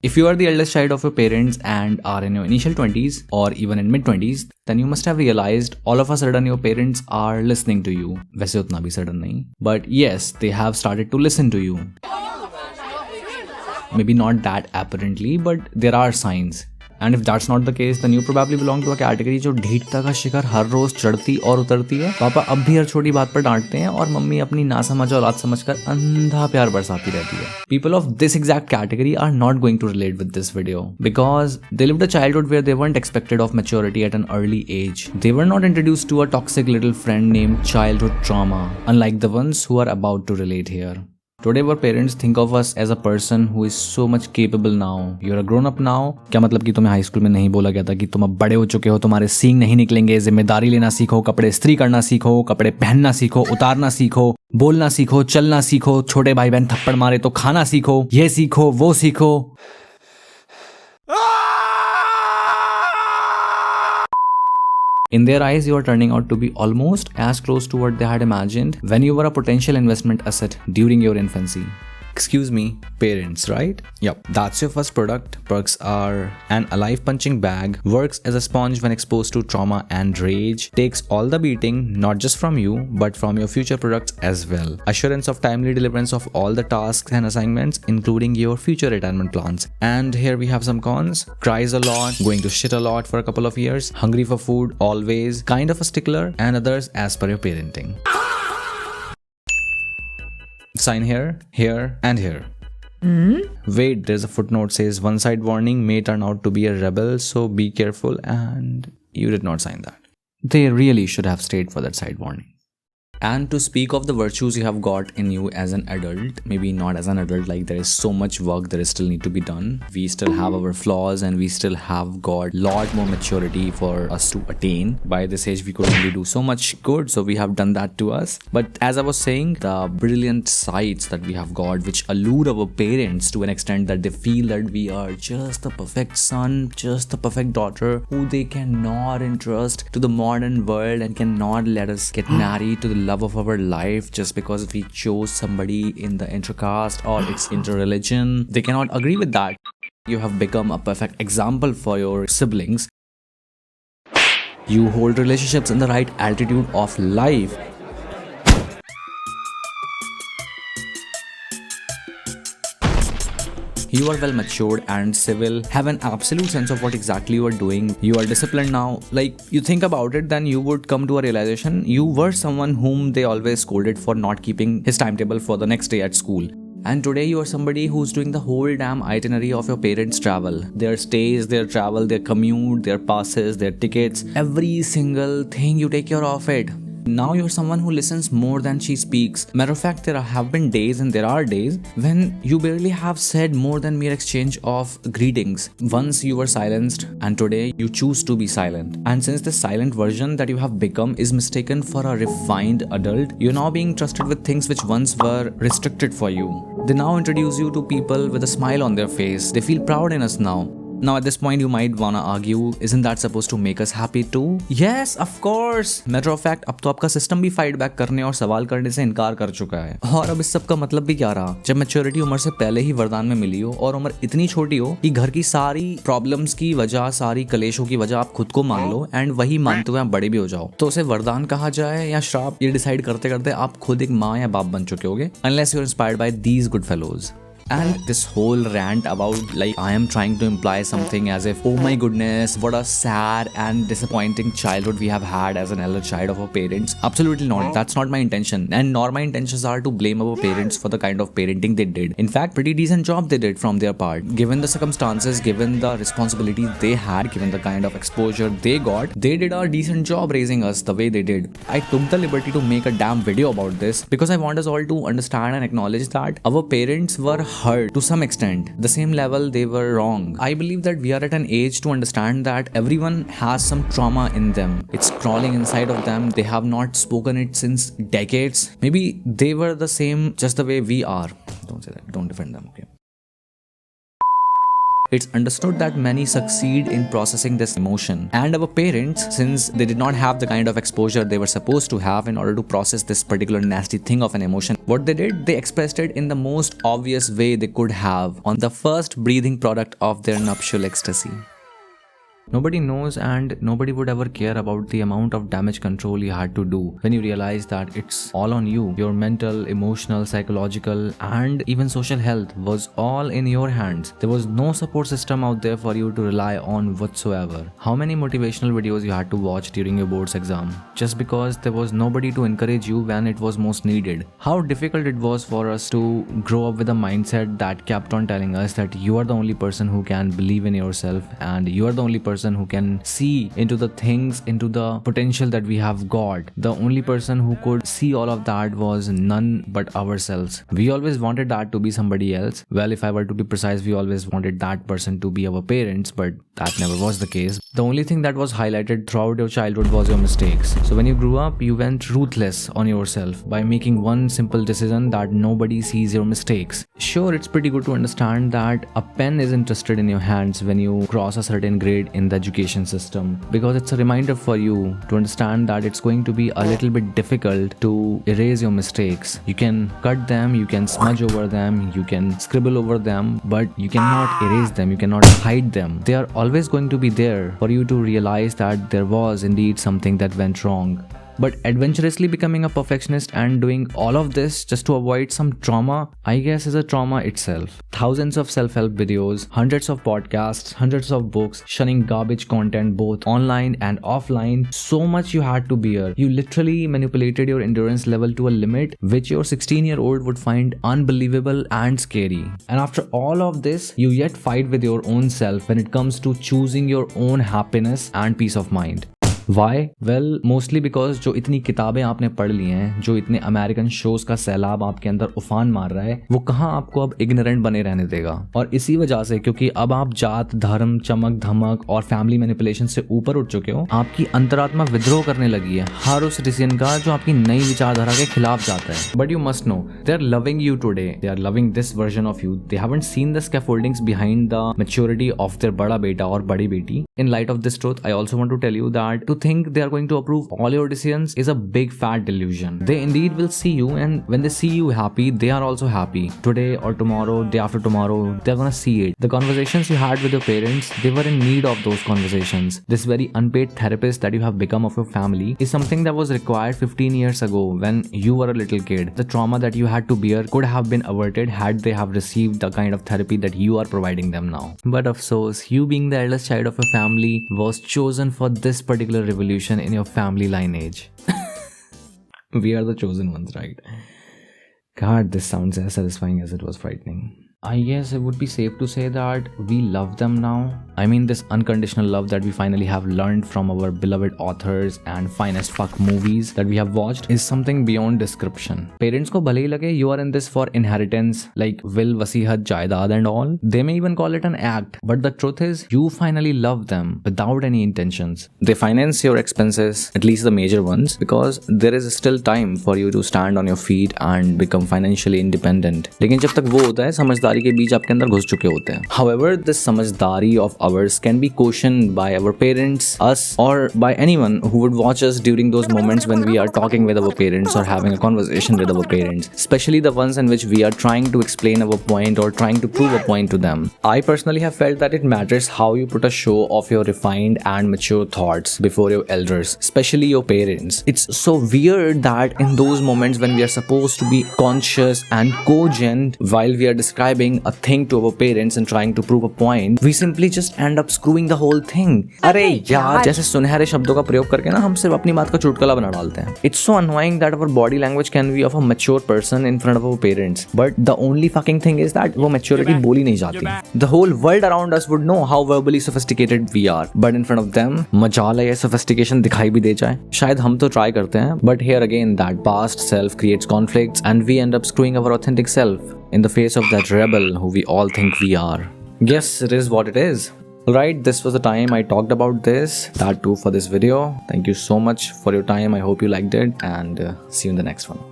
If you are the eldest child of your parents and are in your initial 20s or even in mid 20s, then you must have realized all of a sudden your parents are listening to you. वैसे उतना भी sudden नहीं. But yes, they have started to listen to you. Maybe not that apparently, but there are signs. And if that's not the case, then you probably belong to a category जो ढीठता का शिकार हर रोज चढ़ती और उतरती है. पापा अब भी हर छोटी बात पर डांटते हैं और मम्मी अपनी नासमझ औलाद समझकर अंधा प्यार बरसाती रहती है. People of this exact category are not going to relate with this video because they lived a childhood where they weren't expected of maturity at an early age. They were not introduced to a toxic little friend named childhood trauma, unlike the ones who are about to relate here. Today our parents think of us as a person who is so much capable now. You're a grown up now. क्या मतलब कि तुम्हें high school में नहीं बोला गया था कि तुम अब बड़े हो चुके हो, तुम्हारे सींग नहीं निकलेंगे, जिम्मेदारी लेना सीखो, कपड़े इस्त्री करना सीखो, कपड़े पहनना सीखो, उतारना सीखो, बोलना सीखो, चलना सीखो, छोटे भाई बहन थप्पड़ मारे तो खाना सीखो, ये सीखो वो सीखो. In their eyes, you are turning out to be almost as close to what they had imagined when you were a potential investment asset during your infancy. Excuse me, parents, right? Yep, that's your first product. Perks are an alive punching bag, works as a sponge when exposed to trauma and rage, takes all the beating, not just from you, but from your future products as well. Assurance of timely deliverance of all the tasks and assignments, including your future retirement plans. And here we have some cons. Cries a lot, going to shit a lot for a couple of years, hungry for food always, kind of a stickler, and others as per your parenting. Sign here, here, and here. Wait, there's a footnote says one side warning may turn out to be a rebel, so be careful, and you did not sign that. They really should have stayed for that side warning. And to speak of the virtues you have got in you as an adult, maybe not as an adult, like there is so much work that still need to be done. We still have our flaws and we still have got lot more maturity for us to attain. By this age, we could only do so much good, so we have done that to us. But as I was saying, the brilliant sides that we have got, which allure our parents to an extent that they feel that we are just the perfect son, just the perfect daughter, who they cannot entrust to the modern world and cannot let us get married to the love of our life just because we chose somebody in the intercaste or it's interreligion. They cannot agree with that. You have become a perfect example for your siblings. You hold relationships in the right altitude of life. You are well matured and civil, have an absolute sense of what exactly you are doing. You are disciplined now. Like, you think about it, then you would come to a realization you were someone whom they always scolded for not keeping his timetable for the next day at school. And today you are somebody who's doing the whole damn itinerary of your parents' travel. Their stays, their travel, their commute, their passes, their tickets. Every single thing you take care of it. Now you're someone who listens more than she speaks. Matter of fact, there have been days and there are days when you barely have said more than mere exchange of greetings. Once you were silenced and today you choose to be silent. And since the silent version that you have become is mistaken for a refined adult, you're now being trusted with things which once were restricted for you. They now introduce you to people with a smile on their face. They feel proud in us now. Now at this point you might wanna argue, isn't that supposed to make us happy too? Yes, of course. Matter of fact, अब तो आपका system भी fight back करने और सवाल करने से इनकार कर चुका है. और अब इस सब का मतलब भी क्या रहा? जब मैच्योरिटी उम्र से पहले ही वरदान में मिली हो और उम्र इतनी छोटी हो कि घर की सारी प्रॉब्लम्स की वजह, सारी कलेशों की वजह आप खुद को मान लो एंड वही मानते हुए आप बड़े भी हो जाओ, तो उसे वरदान कहा जाए या श्राप, ये डिसाइड करते करते आप खुद एक माँ या बाप बन चुके होगे, unless you're inspired by these good fellows. And this whole rant about like I am trying to imply something as if, oh my goodness, what a sad and disappointing childhood we have had as an elder child of our parents. Absolutely not. That's not my intention. And nor my intentions are to blame our parents for the kind of parenting they did. In fact, pretty decent job they did from their part. Given the circumstances, given the responsibilities they had, given the kind of exposure they got, they did a decent job raising us the way they did. I took the liberty to make a damn video about this because I want us all to understand and acknowledge that our parents were hurt to some extent. The same level they were wrong. I believe that we are at an age to understand that everyone has some trauma in them. It's crawling inside of them. They have not spoken it since decades. Maybe they were the same just the way we are. Don't say that. Don't defend them, okay? It's understood that many succeed in processing this emotion. And our parents, since they did not have the kind of exposure they were supposed to have in order to process this particular nasty thing of an emotion, what they did, they expressed it in the most obvious way they could have on the first breathing product of their nuptial ecstasy. Nobody knows and nobody would ever care about the amount of damage control you had to do when you realize that it's all on you. Your mental, emotional, psychological and even social health was all in your hands. There was no support system out there for you to rely on whatsoever. How many motivational videos you had to watch during your boards exam just because there was nobody to encourage you when it was most needed. How difficult it was for us to grow up with a mindset that kept on telling us that you are the only person who can believe in yourself and you are the only person who can see into the things, into the potential that we have got. The only person who could see all of that was none but ourselves. We always wanted that to be somebody else. Well, if I were to be precise, we always wanted that person to be our parents, but that never was the case. The only thing that was highlighted throughout your childhood was your mistakes. So when you grew up, you went ruthless on yourself by making one simple decision that nobody sees your mistakes. Sure, it's pretty good to understand that a pen is interested in your hands when you cross a certain grade in the education system, because it's a reminder for you to understand that it's going to be a little bit difficult to erase your mistakes. You can cut them, you can smudge over them, you can scribble over them, but you cannot erase them, you cannot hide them. They are always going to be there for you to realize that there was indeed something that went wrong. But adventurously becoming a perfectionist and doing all of this just to avoid some trauma, I guess, is a trauma itself. Thousands of self-help videos, hundreds of podcasts, hundreds of books, shunning garbage content both online and offline. So much you had to bear. You literally manipulated your endurance level to a limit which your 16-year-old would find unbelievable and scary. And after all of this, you yet fight with your own self when it comes to choosing your own happiness and peace of mind. Why? Well, mostly because जो इतनी किताबें आपने पढ़ ली हैं, जो इतने American shows का सैलाब आपके अंदर उफान मार रहा है, वो कहाँ आपको अब इग्नोरेंट बने रहने देगा। और इसी वजह से, क्योंकि अब आप जात, धर्म, चमक धमक और फैमिली मैनिपुलेशन से ऊपर उठ चुके हो, आपकी अंतरात्मा विद्रोह करने लगी है हर उस डिसीजन का जो आपकी नई विचारधारा के खिलाफ जाता है। But you must know, they are loving you today, they are loving this version of you, they haven't seen the scaffoldings behind the maturity of their बड़ा बेटा और बड़ी बेटी। In light of this truth, I also want to tell you that to think they are going to approve all your decisions is a big fat delusion. They indeed will see you, and when they see you happy, they are also happy. Today or tomorrow, day after tomorrow, they're gonna see it. The conversations you had with your parents, they were in need of those conversations. This very unpaid therapist that you have become of your family is something that was required 15 years ago when you were a little kid. The trauma that you had to bear could have been averted had they have received the kind of therapy that you are providing them now. But afsos, you being the eldest child of a family was chosen for this particular revolution in your family lineage. We are the chosen ones, right? God, this sounds as satisfying as it was frightening. I guess it would be safe to say that we love them now. I mean, this unconditional love that we finally have learned from our beloved authors and finest fuck movies that we have watched is something beyond description. Parents ko bhale hi lage you are in this for inheritance, like will, wasihat, jaidad and all. They may even call it an act. But the truth is, you finally love them without any intentions. They finance your expenses, at least the major ones, because there is still time for you to stand on your feet and become financially independent. लेकिन जब तक वो होता है, समझदारी के बीच आपके अंदर घुस चुके होते हैं. However, this समझदारी of ours can be cautioned by our parents, us, or by anyone who would watch us during those moments when we are talking with our parents or having a conversation with our parents, especially the ones in which we are trying to explain our point or trying to prove a point to them. I personally have felt that it matters how you put a show of your refined and mature thoughts before your elders, especially your parents. It's so weird that in those moments when we are supposed to be conscious and cogent while we are describing a thing to our parents and trying to prove a point, we simply just end up screwing the whole thing. अरे यार, जैसे सुनहरे शब्दों का प्रयोग करके ना हम सिर्फ अपनी बात का चुटकुला बना डालते हैं. It's so annoying that our body language can be of a mature person in front of our parents, but the only fucking thing is that वो maturity बोली नहीं जाती. The whole world around us would know how verbally sophisticated we are, but in front of them, मजाल है ये sophistication दिखाई भी दे जाए. शायद हम तो try करते हैं, but here again that past self creates conflicts and we end up screwing our authentic self in the face of that rebel who we all think we are. Guess it is what it is. Alright, this was the time I talked about this. That too for this video. Thank you so much for your time. I hope you liked it, and see you in the next one.